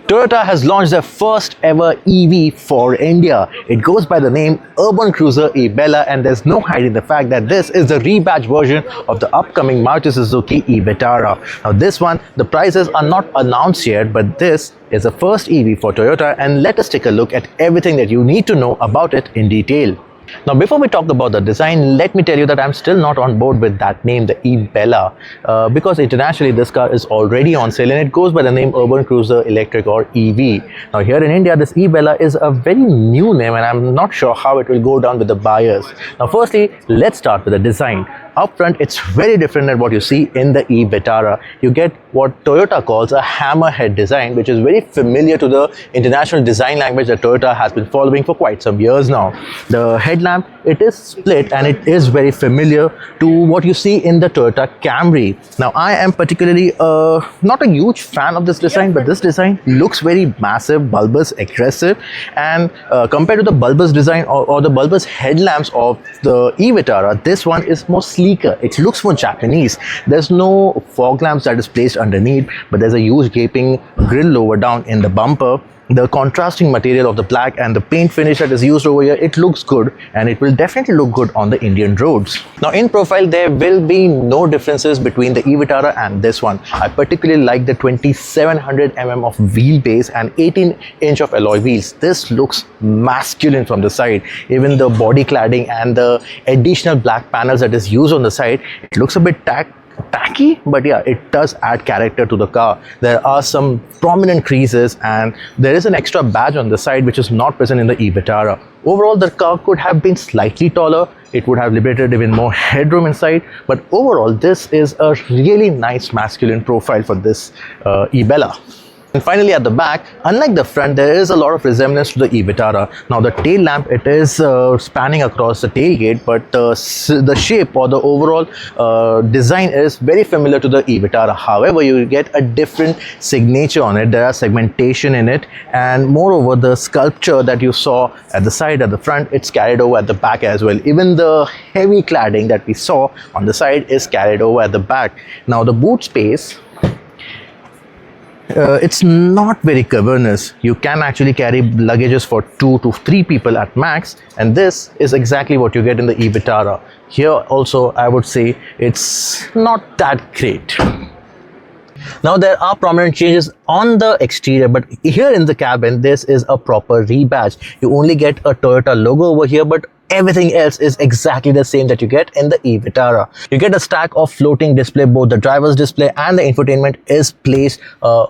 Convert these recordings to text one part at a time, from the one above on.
Toyota has launched their first ever EV for India. It goes by the name Urban Cruiser EBella, and there's no hiding the fact that this is the rebadged version of the upcoming Maruti Suzuki eVitara. Now this one, the prices are not announced yet, but this is the first EV for Toyota, and let us take a look at everything that you need to know about it in detail. Now before we talk about the design, let me tell you that I'm still not on board with that name, the eBella, because internationally this car is already on sale and it goes by the name Urban Cruiser Electric or EV. Now here in India, this eBella is a very new name and I'm not sure how it will go down with the buyers. Now firstly, let's start with the design. Up front, it's very different than what you see in the eVitara. You get what Toyota calls a hammerhead design, which is very familiar to the international design language that Toyota has been following for quite some years now. The headlamp, it is split and it is very familiar to what you see in the Toyota Camry. Now I am particularly not a huge fan of this design, but this design looks very massive, bulbous, aggressive, and compared to the bulbous design or the bulbous headlamps of the eVitara, this one is more sleeker. It looks more Japanese. There's no fog lamps that is placed underneath, but there's a huge gaping grille lower down in the bumper. The contrasting material of the black and the paint finish that is used over here, it looks good and it will definitely look good on the Indian roads. Now in profile, there will be no differences between the eVitara and this one. I particularly like the 2700 mm of wheelbase and 18-inch of alloy wheels. This looks masculine from the side. Even the body cladding and the additional black panels that is used on the side, it looks a bit tacky, but yeah, it does add character to the car. There are some prominent creases and there is an extra badge on the side which is not present in the eVitara. Overall, the car could have been slightly taller. It would have liberated even more headroom inside, but overall this is a really nice masculine profile for this eBella. And finally at the back, unlike the front, there is a lot of resemblance to the eVitara. Now the tail lamp, it is spanning across the tailgate, but the shape or the overall design is very familiar to the eVitara. However, you get a different signature on it. There are segmentation in it, and moreover, the sculpture that you saw at the side, at the front, it's carried over at the back as well. Even the heavy cladding that we saw on the side is carried over at the back. Now the boot space, it's not very cavernous. You can actually carry luggages for 2 to 3 people at max, and this is exactly what you get in the eVitara. Here also I would say it's not that great. Now there are prominent changes on the exterior, but here in the cabin this is a proper rebadge. You only get a Toyota logo over here, but everything else is exactly the same that you get in the eVitara. You get a stack of floating display. Both the driver's display and the infotainment is placed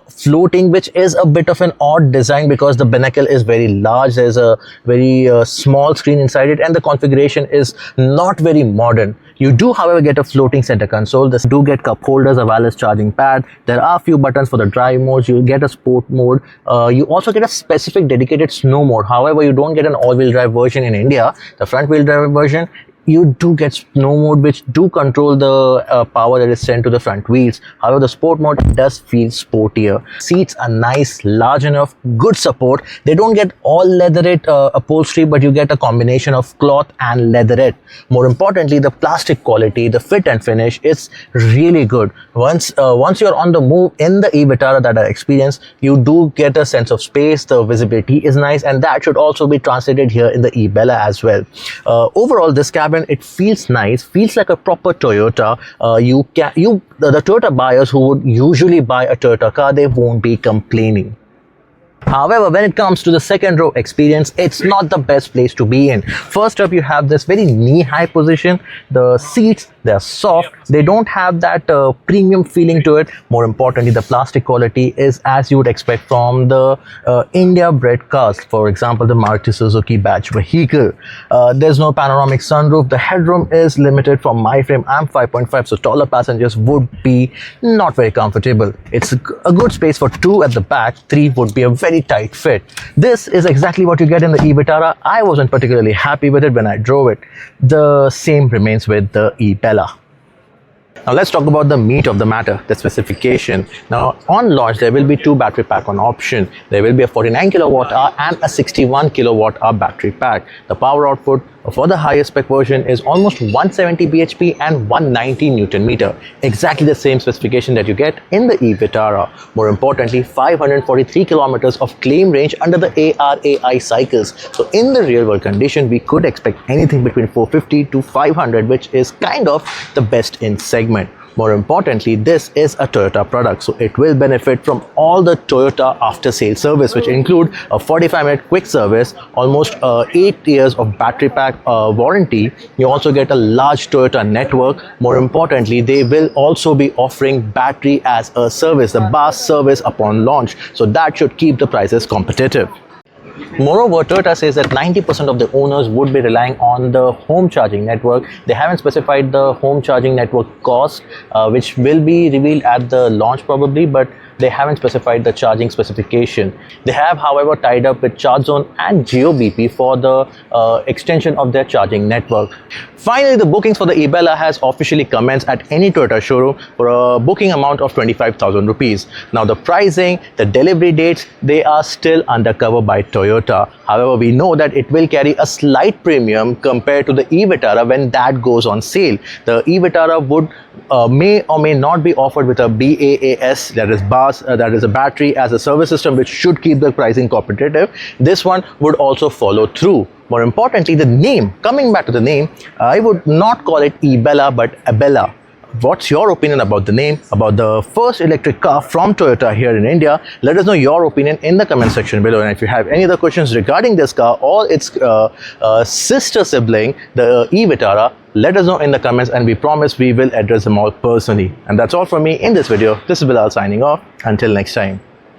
floating, which is a bit of an odd design because the binnacle is very large. There's a very small screen inside it and the configuration is not very modern. You do, however, get a floating center console. This do get cup holders, a wireless charging pad. There are a few buttons for the drive modes. You get a sport mode. You also get a specific dedicated snow mode. However, you don't get an all-wheel drive version in India. The front-wheel drive version, you do get snow mode, which do control the power that is sent to the front wheels. However, the sport mode does feel sportier. Seats are nice, large enough, good support. They don't get all leatherette upholstery, but you get a combination of cloth and leatherette. More importantly, the plastic quality, the fit and finish is really good. Once you're on the move in the eVitara that I experienced, you do get a sense of space. The visibility is nice, and that should also be translated here in the eBella as well. Overall, this cabin, it feels nice, feels like a proper Toyota. The Toyota buyers who would usually buy a Toyota car, they won't be complaining. However, when it comes to the second row experience, it's not the best place to be in. First up, you have this very knee-high position. The seats, they're soft. They don't have that premium feeling to it. More importantly, the plastic quality is as you would expect from the India-bred cars. For example, the Maruti Suzuki badge vehicle. There's no panoramic sunroof. The headroom is limited. For my frame, I'm 5.5, so taller passengers would be not very comfortable. It's a good space for 2 at the back. 3 would be a very tight fit. This is exactly what you get in the eVitara. I wasn't particularly happy with it when I drove it. The same remains with the eBella. Now let's talk about the meat of the matter, the specification. Now on launch there will be two battery pack on option. There will be a 49 kilowatt hour and a 61 kilowatt hour battery pack. The power output for the highest spec version is almost 170 bhp and 190 Newton meter. Exactly the same specification that you get in the eVitara. More importantly, 543 kilometers of claim range under the ARAI cycles. So in the real world condition, we could expect anything between 450 to 500, which is kind of the best in segment. More importantly, this is a Toyota product, so it will benefit from all the Toyota after-sales service, which include a 45-minute quick service, almost 8 years of battery pack warranty. You also get a large Toyota network. More importantly, they will also be offering battery as a service, the BaaS service upon launch, so that should keep the prices competitive. Moreover, Toyota says that 90% of the owners would be relying on the home charging network. They haven't specified the home charging network cost, which will be revealed at the launch probably, but they haven't specified the charging specification. They have, however, tied up with ChargeZone and JioBP for the extension of their charging network. Finally, the bookings for the eBella has officially commenced at any Toyota showroom for a booking amount of 25,000 rupees. Now, the pricing, the delivery dates, they are still undercover by Toyota. However, we know that it will carry a slight premium compared to the eVitara when that goes on sale. The eVitara would may or may not be offered with a BaaS, that is BaaS, that is a battery as a service system, which should keep the pricing competitive. This one would also follow through. More importantly, the name, coming back to the name, I would not call it eBella but eBella. What's your opinion about the name, about the first electric car from Toyota here in India? Let us know your opinion in the comment section below. And if you have any other questions regarding this car or its sister sibling, the eVitara, let us know in the comments and we promise we will address them all personally. And that's all from me in this video. This is Bilal signing off. Until next time.